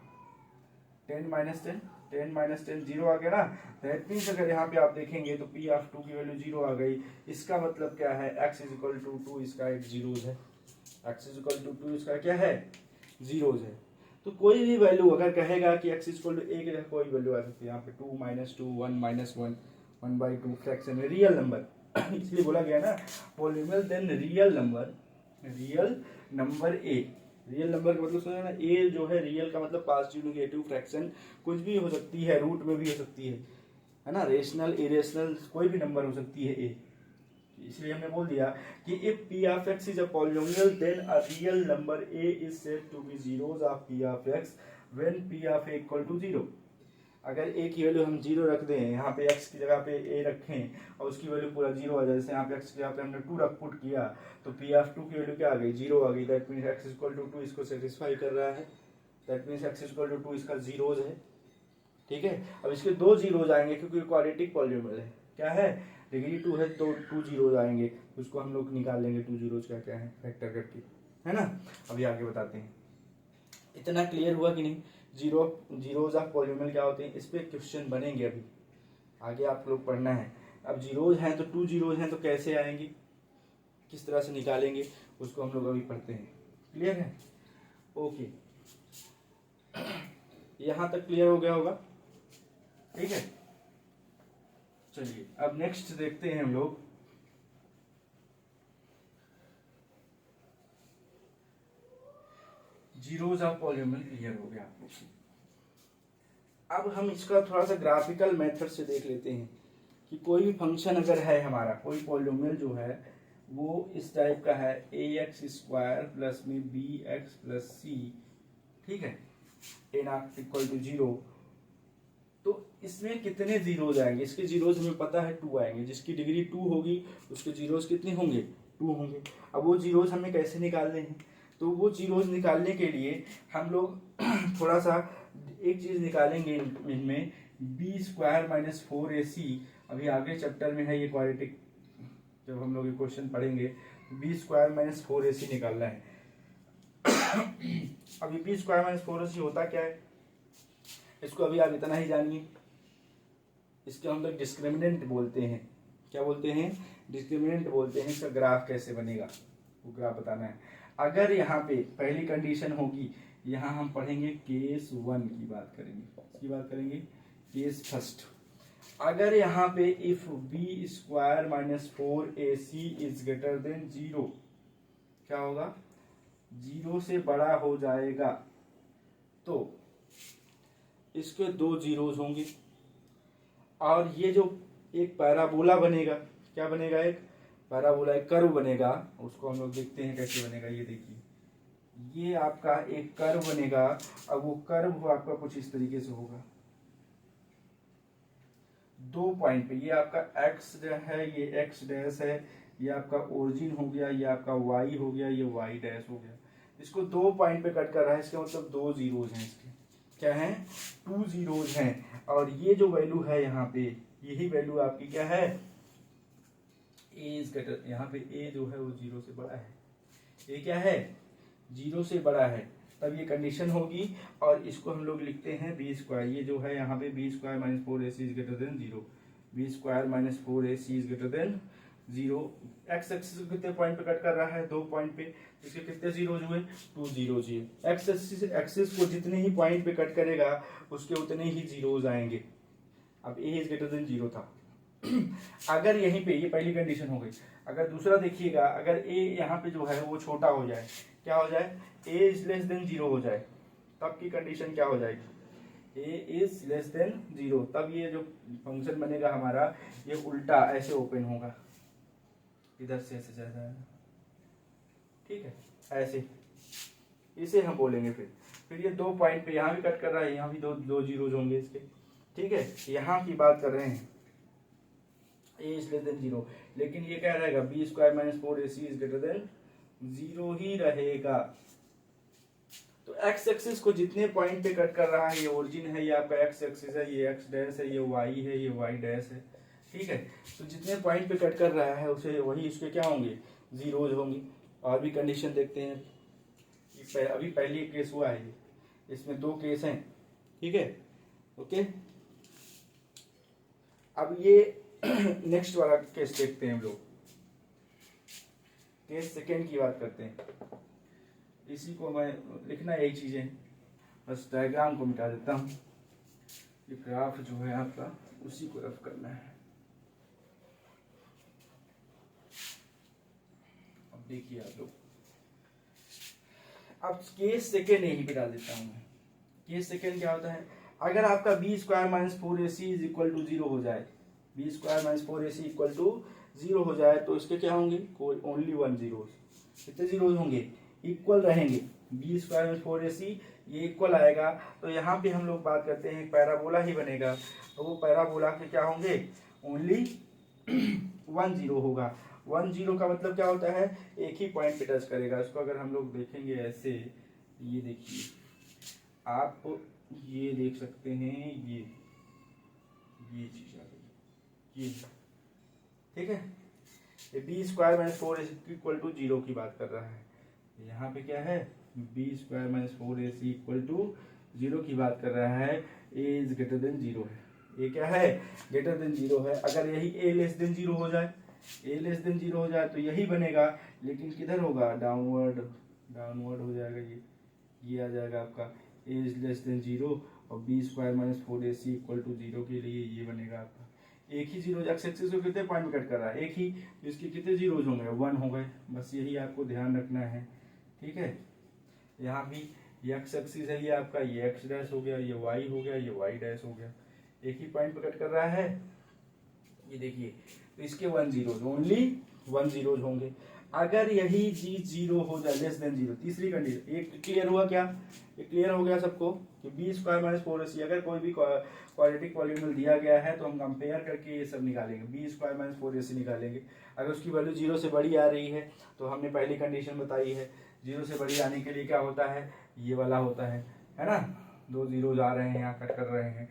10 माइनस 10 0 आ गया ना। दैट मीन्स अगर यहाँ पे आप देखेंगे तो p ऑफ 2 की वैल्यू 0 आ गई, इसका मतलब क्या है, x इज इक्वल टू 2 इसका एक जीरोज है, x इज इक्वल टू 2 इसका क्या है, जीरोज है। तो कोई भी वैल्यू अगर कहेगा कि x इज इक्वल टू 1, कोई वैल्यू आ सकती है, यहाँ पे 2 माइनस 2 1 माइनस 1 1/2 फ्रैक्शन है, रियल नंबर इसलिए बोला गया ना पॉलिनोमियल देन रियल नंबर ए। रियल नंबर का मतलब समझो ना, ए जो है रियल का मतलब पॉजिटिव नेगेटिव फ्रैक्शन कुछ भी हो सकती है, रूट में भी हो सकती है ना, रेशनल इरेशनल कोई भी नंबर हो सकती है ए। इसलिए हमने बोल दिया कि if p of x is a polynomial then a real number a is said to be zeros of p of x when p of a equal to 0। अगर a की वैल्यू हम 0 रख दें, यहाँ पे x की जगह पे a रखें और उसकी वैल्यू पूरा 0 आ जाए, जैसे यहाँ पे x की जगह पे हमने 2 रख पुट किया तो p of 2 की वैल्यू क्या आ गई, 0 आ गई। That means x equal to 2 इसको सेटिस्फाई कर रहा है। That means x equal to 2 इसका जीरोज है। ठीक है, अब इसके 2 जीरोज आएंगे क्योंकि क्वाड्रेटिक पॉलिनोमियल है। क्या है, डिग्री 2 है तो 2 जीरोज आएंगे, उसको हम लोग निकाल लेंगे 2 जीरोज क्या क्या है फैक्टर करके, है ना। अभी आगे बताते हैं। इतना क्लियर हुआ कि नहीं, जीरोज ऑफ पॉलिनोमियल क्या होते हैं, इस पे क्वेश्चन बनेंगे अभी आगे आप लोग पढ़ना है। अब जीरोज हैं तो 2 जीरोज हैं तो कैसे आएंगे, किस तरह से निकालेंगे, उसको हम लोग अभी पढ़ते हैं। क्लियर है, ओके, यहां तक क्लियर हो गया होगा। ठीक है, चलिए अब नेक्स्ट देखते हैं हम लोग। जीरोज ऑफ पॉलिनोमियल क्लियर हो गया आप लोग। अब हम इसका थोड़ा सा ग्राफिकल मेथड से देख लेते हैं कि कोई भी फंक्शन अगर है हमारा, कोई पॉलिनोमियल जो है वो इस टाइप का है, ax स्क्वायर प्लस में bx प्लस c, ठीक है, ए नॉट इक्वल टू 0। तो इसमें कितने जीरोज आएंगे, इसके जीरोज हमें पता है 2 आएंगे, जिसकी डिग्री 2 होगी उसके जीरोज कितने होंगे, 2 होंगे। अब वो जीरोज हमें कैसे निकालने हैं, तो वो जीरोज निकालने के लिए हम लोग थोड़ा सा एक चीज निकालेंगे इनमें, बी स्क्वायर माइनस 4ac। अभी आगे चैप्टर में है ये क्वाड्रेटिक, जब हम लोग ये क्वेश्चन पढ़ेंगे बी स्क्वायर माइनस 4ac निकालना है। अभी बी स्क्वायर माइनस 4ac होता क्या है, इसको अभी आप इतना ही जानिए। इसको हम लोग डिस्क्रिमिनेंट बोलते हैं। क्या बोलते हैं, डिस्क्रिमिनेंट बोलते हैं। इसका ग्राफ कैसे बनेगा वो ग्राफ बताना है। अगर यहाँ पे पहली कंडीशन होगी, यहाँ हम पढ़ेंगे केस 1 की बात करेंगे, इसकी बात करेंगे केस फर्स्ट। अगर यहाँ पे if b squared minus 4ac is greater than 0, क्या होगा, 0 से बड़ा हो जाएगा, तो इसके 2 जीरोज होंगे और ये जो एक पैराबोला बनेगा, क्या बनेगा, एक पैराबोला, एक कर्व बनेगा। उसको हम लोग देखते हैं कैसे बनेगा। ये देखिए, ये आपका एक कर्व बनेगा। अब वो कर्व आपका कुछ इस तरीके से होगा, 2 पॉइंट पे। ये आपका x है, ये x डैश है, ये आपका ओरिजिन हो गया, ये आपका y हो गया, ये y डैश हो गया। इसको 2 पॉइंट पे कट कर रहा है, इसका मतलब 2 जीरोज हैं इसके, क्या है, 2 जीरोज हैं। और ये जो वैल्यू है यहाँ पे, यही वैल्यू आपकी क्या है, ए इज ग्रेटर, यहाँ पे ए जो है वो 0 से बड़ा है। ये क्या है, 0 से बड़ा है, तब ये कंडीशन होगी। और इसको हम लोग लिखते हैं बी स्क्वायर, ये जो है यहाँ पे b squared minus 4ac is greater than 0, b squared minus 4ac is greater than 0। X axis को कितने पॉइंट पे कट कर रहा है, 2 पॉइंट पे, इसके कितने जीरोज हुए, 2 जीरोज हुए। एक्स एक्सिस को जितने ही पॉइंट पे कट करेगा उसके उतने ही जीरोज आएंगे। अब ए इज ग्रेटर देन 0 था। अगर यहीं पे, ये पहली कंडीशन हो गई। अगर दूसरा देखिएगा, अगर ए यहाँ पे जो है वो छोटा हो जाए, क्या हो जाए, ए इज लेस देन 0 हो जाए, तब की कंडीशन क्या हो जाएगी, ए इज लेस देन 0। तब ये जो फंक्शन बनेगा हमारा, ये उल्टा ऐसे ओपन होगा, इधर से ऐसे जाएगा, ठीक है, ऐसे, इसे हम बोलेंगे। फिर ये 2 पॉइंट पे यहाँ भी कट कर रहा है, यहाँ भी दो जीरोज होंगे इसके, ठीक है। यहाँ की बात कर रहे हैं, ए इज लेस देन 0, लेकिन ये क्या रहेगा, b squared minus 4ac is greater than 0 ही रहेगा। तो एक्स एक्सिस को जितने पॉइंट पे कट कर रहा है, ये ओरिजिन है, ये आपका एक्स एक्सिस है, ये एक्स डैश है, ये वाई है, ये वाई डैश है, ठीक है। तो जितने पॉइंट पे कट कर रहा है उसे वही इसके क्या होंगे, जीरोज होंगे। और भी कंडीशन देखते हैं, अभी पहली केस हुआ है, इसमें 2 केस हैं, ठीक है, ओके। अब ये नेक्स्ट वाला केस देखते हैं हम लोग, केस सेकेंड की बात करते हैं। इसी को मैं लिखना यही चीजें, बस डायग्राम को मिटा देता हूँ। ये ग्राफ जो है आपका, उसी को रफ करना है। देखिए आप लोग, अब केस सेकेंड यहीं पे डाल देता हूँ मैं। केस सेकेंड क्या होता है, अगर आपका b squared minus 4ac is equal to 0 हो जाए, b squared minus 4ac equal to 0 हो जाए, तो इसके क्या होंगे, कोई ओनली 1 जीरोज। कितने जीरोज होंगे, इक्वल रहेंगे। बी स्क्वायर माइनस 4ac ये इक्वल आएगा, तो यहाँ पे हम लोग बात करते हैं पैराबोला ही बनेगा, तो वो पैराबोला के क्या होंगे, ओनली 1 जीरो होगा। 1 जीरो का मतलब क्या होता है, एक ही पॉइंट पे टच करेगा। इसको अगर हम लोग देखेंगे ऐसे, ये देखिए आप ये देख सकते हैं, ये चीज आ गई, ये ठीक है। ये b squared minus 4ac equal to 0 की बात कर रहा है। यहाँ पे क्या है, b squared minus 4ac equal to 0 की बात कर रहा है, ए इज ग्रेटर देन 0 है। ये क्या है, ग्रेटर देन 0 है। अगर यही ए लेस देन 0 हो जाए, ए लेस देन 0 हो जाए तो यही बनेगा, लेकिन किधर होगा, डाउनवर्ड हो जाएगा। ये आ जाएगा आपका ए इज लेस देन 0 और b squared minus 4ac equal to 0 के लिए ये बनेगा आपका एक ही जीरो। एक्स एक्सिस को कितने पॉइंट कट कर रहा है, एक ही, इसके कितने जीरोज होंगे, 1 हो गए। बस यही आपको ध्यान रखना है, ठीक है। यहाँ भी ये एक्स एक्सिस है, ये आपका ये एक्स डैश हो गया, ये वाई हो गया, ये वाई डैश हो गया, एक ही पॉइंट पे कट कर रहा है। ये देखिए, तो इसके 1 जीरोज, ओनली 1 जीरोज होंगे। अगर यही चीज 0 हो जाए, लेस देन 0, तीसरी कंडीशन। ये क्लियर हुआ क्या, ये क्लियर हो गया सबको कि बी स्क्वायर माइनस 4ac अगर कोई भी क्वाड्रेटिक पॉलीनोमियल दिया गया है तो हम कंपेयर करके ये सब निकालेंगे, बी स्क्वायर माइनस 4ac निकालेंगे। अगर उसकी वैल्यू 0 से बड़ी आ रही है तो हमने पहली कंडीशन बताई है, 0 से बड़ी आने के लिए क्या होता है, ये वाला होता है ना, 2 जीरोज आ रहे हैं, यहाँ कट कर रहे हैं।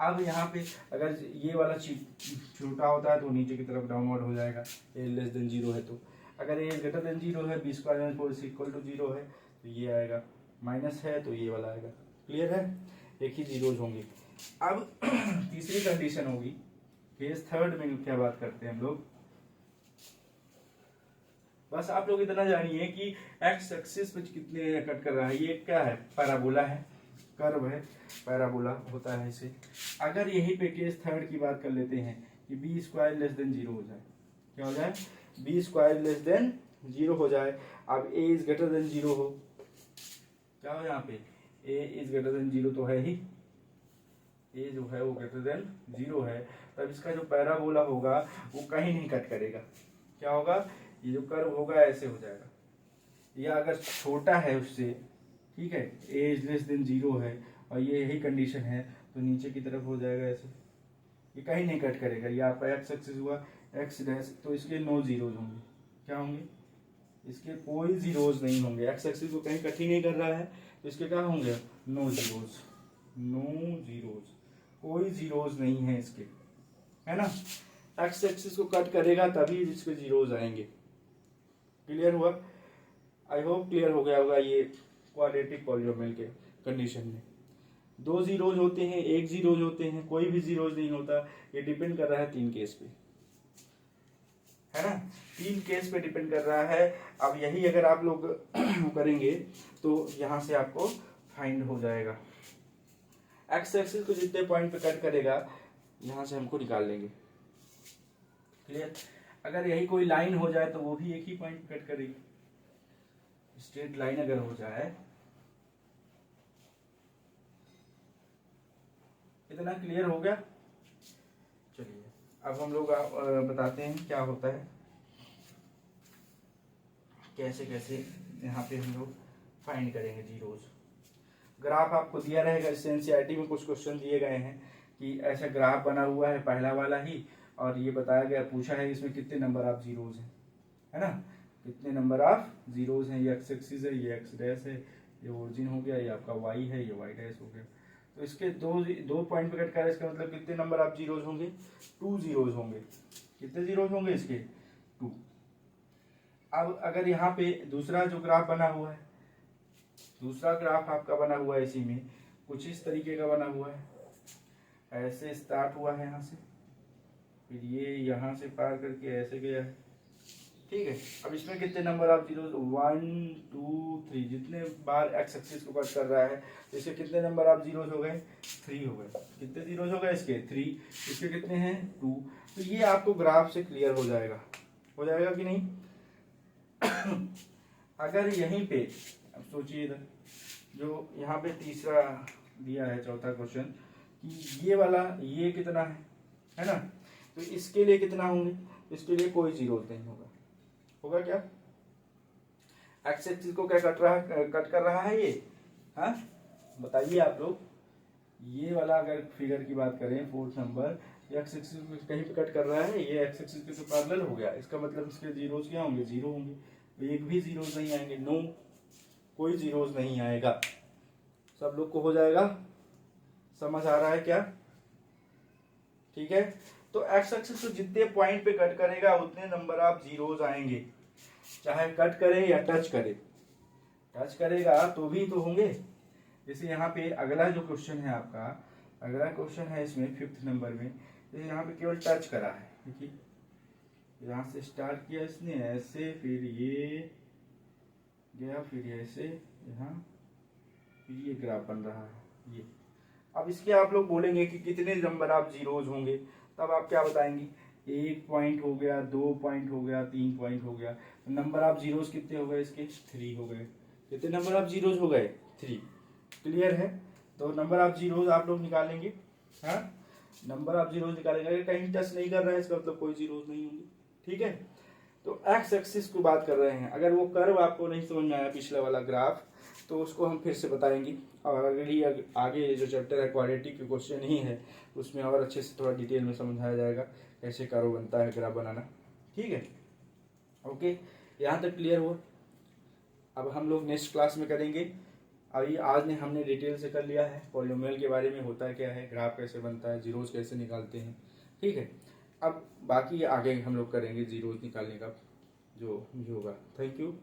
अब यहाँ पे अगर ये वाला छोटा होता है तो नीचे की तरफ डाउनवर्ड हो जाएगा, ए लेस देन 0 है तो। अगर ए ग्रेटर देन 0 है, b squared minus 4ac equal to 0 है, तो ये आएगा, माइनस है तो ये वाला आएगा। क्लियर है, एक ही जीरोज होंगे। अब तीसरी कंडीशन होगी, केस थर्ड में क्या बात करते हैं हम लोग, बस आप लोग इतना जानिए कि एक्स एक्सिस पे कितने कट कर रहा है। ये क्या है, पैराबोला है, कर्व है, पैराबोला होता है इसे। अगर यही पे केस थर्ड की बात कर लेते हैं कि बी स्क्वायर लेस देन 0 हो जाए, क्या हो जाए, बी स्क्वायर लेस देन 0 हो जाए। अब ए इज ग्रेटर देन 0 हो, क्या हो यहाँ पे, ए इज ग्रेटर देन 0 तो है ही, ए जो है वो ग्रेटर देन 0 है, तब इसका जो पैराबोला होगा वो कहीं नहीं कट करेगा। क्या होगा, ये जो कर्व होगा ऐसे हो जाएगा। या अगर छोटा है उससे, ठीक है, ए इज लेस देन 0 है और ये यही कंडीशन है, तो नीचे की तरफ हो जाएगा ऐसे, ये कहीं नहीं कट करेगा। ये आपका एक्स एक्सिस हुआ, एक्स डैश, तो इसके 9 जीरोज होंगे। क्या होंगे, इसके कोई जीरोज नहीं होंगे, एक्स एक्सिस को कहीं कट ही नहीं कर रहा है, तो इसके क्या होंगे, 9 जीरोज, 9 जीरोज, कोई जीरोज नहीं है इसके, है ना। एक्स एक्सिस को कट करेगा तभी इसके जीरोज आएंगे। क्लियर हुआ, आई होप क्लियर हो गया होगा। ये क्वाड्रेटिक पॉलीनोमियल के कंडीशन में 2 जीरोज होते हैं, 1 जीरोज होते हैं, कोई भी जीरोज नहीं होता। ये डिपेंड कर रहा है 3 केस पे, है ना, 3 केस पे डिपेंड कर रहा है। अब यही अगर आप लोग करेंगे तो यहाँ से आपको फाइंड हो जाएगा, एक्स एक्सिस को जितने पॉइंट पे कट करेगा यहाँ से हमको निकाल लेंगे। क्लियर, अगर यही कोई लाइन हो जाए तो वो भी एक ही पॉइंट पे कट करेगी, स्ट्रेट लाइन अगर हो जाए। इतना क्लियर हो गया। चलिए अब हम लोग बताते हैं क्या होता है, कैसे कैसे यहाँ पे हम लोग फाइंड करेंगे जीरोज। ग्राफ आपको दिया रहेगा, इससे एनसीईआरटी में कुछ क्वेश्चन दिए गए हैं कि ऐसा ग्राफ बना हुआ है, पहला वाला ही, और ये बताया गया, पूछा है इसमें कितने नंबर ऑफ जीरोज हैं, है ना, कितने नंबर ऑफ जीरोज हैं। ये एक्स एक्सिस है, ये एक्स डैश है, ये ओरिजिन हो गया, ये आपका वाई है, ये वाई डैश हो गया। तो इसके दो पॉइंट पे कट कर, इसका मतलब कितने नंबर ऑफ जीरोज होंगे, 2 जीरोज होंगे। कितने जीरोज होंगे इसके, 2। अब अगर यहाँ पे दूसरा जो ग्राफ बना हुआ है, दूसरा ग्राफ आपका बना हुआ है, इसी में कुछ इस तरीके का बना हुआ है, ऐसे स्टार्ट हुआ है यहाँ से, फिर ये यहाँ से पार करके ऐसे गया है, ठीक है। अब इसमें कितने नंबर ऑफ जीरोज, 1 2 3, जितने बार एक्स एक्सिस को कट कर रहा है तो इसके कितने नंबर ऑफ जीरोज हो गए, 3 हो गए। कितने जीरोज हो गए इसके, 3, इसके कितने हैं, 2। तो ये आपको ग्राफ से क्लियर हो जाएगा कि नहीं। अगर यहीं पे अब सोचिए इधर जो यहाँ पे तीसरा दिया है चौथा क्वेश्चन कि ये वाला ये कितना है ना, तो इसके लिए कितना होंगे, इसके लिए कोई जीरो नहीं होगा। होगा क्या, एक्स एक्सिस को क्या कट कर रहा है ये, हाँ बताइए आप लोग। ये वाला अगर फिगर की बात करें फोर्थ नंबर, एक्स एक्सिस कहीं पे कट कर रहा है, ये एक्स एक्सिस के पैरेलल हो गया, इसका मतलब इसके जीरोस क्या होंगे, जीरो होंगे। तो एक भी जीरोस नहीं आएंगे, नो कोई जीरोस नहीं आएगा। सब लोग को हो जाएगा, समझ आ रहा है क्या, ठीक है। तो एक्स एक्सिस को जितने पॉइंट पे कट करेगा उतने नंबर ऑफ जीरोस आएंगे, चाहे कट करे या टच करे। टच करेगा तो भी तो होंगे। जैसे यहाँ पे अगला जो क्वेश्चन है आपका, अगला क्वेश्चन है इसमें फिफ्थ नंबर में, तो यहाँ पे केवल टच करा है। देखिए यहाँ से स्टार्ट किया इसने ऐसे, फिर ये गया, फिर ऐसे यहाँ, फिर ये ग्राफ बन रहा है ये। अब इसके आप लोग बोलेंगे कि कितने नंबर ऑफ जीरोज होंगे, तब आप क्या बताएंगे, 1 पॉइंट हो गया, 2 पॉइंट हो गया, 3 पॉइंट हो गया। तो नंबर ऑफ जीरोज कितने हो गए इसके, 3 हो गए। कितने नंबर ऑफ जीरोज हो गए, 3। क्लियर है। तो नंबर ऑफ जीरोज आप लोग निकालेंगे, हाँ नंबर ऑफ जीरोज निकालेंगे। अगर कहीं टच नहीं कर रहा है इसका मतलब कोई जीरोज नहीं होंगे, ठीक है। तो एक्स एक्सिस की बात कर रहे हैं, अगर वो कर्व आपको नहीं समझ में आया पिछला वाला ग्राफ, तो उसको हम फिर से बताएंगे। और अगली आगे जो चैप्टर है क्वाड्रेटिक के क्वेश्चन ही है, उसमें और अच्छे से थोड़ा डिटेल में समझाया जाएगा कैसे कर्व बनता है, ग्राफ बनाना, ठीक है। ओके, यहाँ तक क्लियर हुआ। अब हम लोग नेक्स्ट क्लास में करेंगे। अभी आज ने हमने डिटेल से कर लिया है पॉलिनोमियल के बारे में, होता क्या है, ग्राफ कैसे बनता है, जीरोस कैसे निकालते हैं, ठीक है। अब बाकी आगे हम लोग करेंगे जीरोस निकालने का जो भी होगा। Thank you.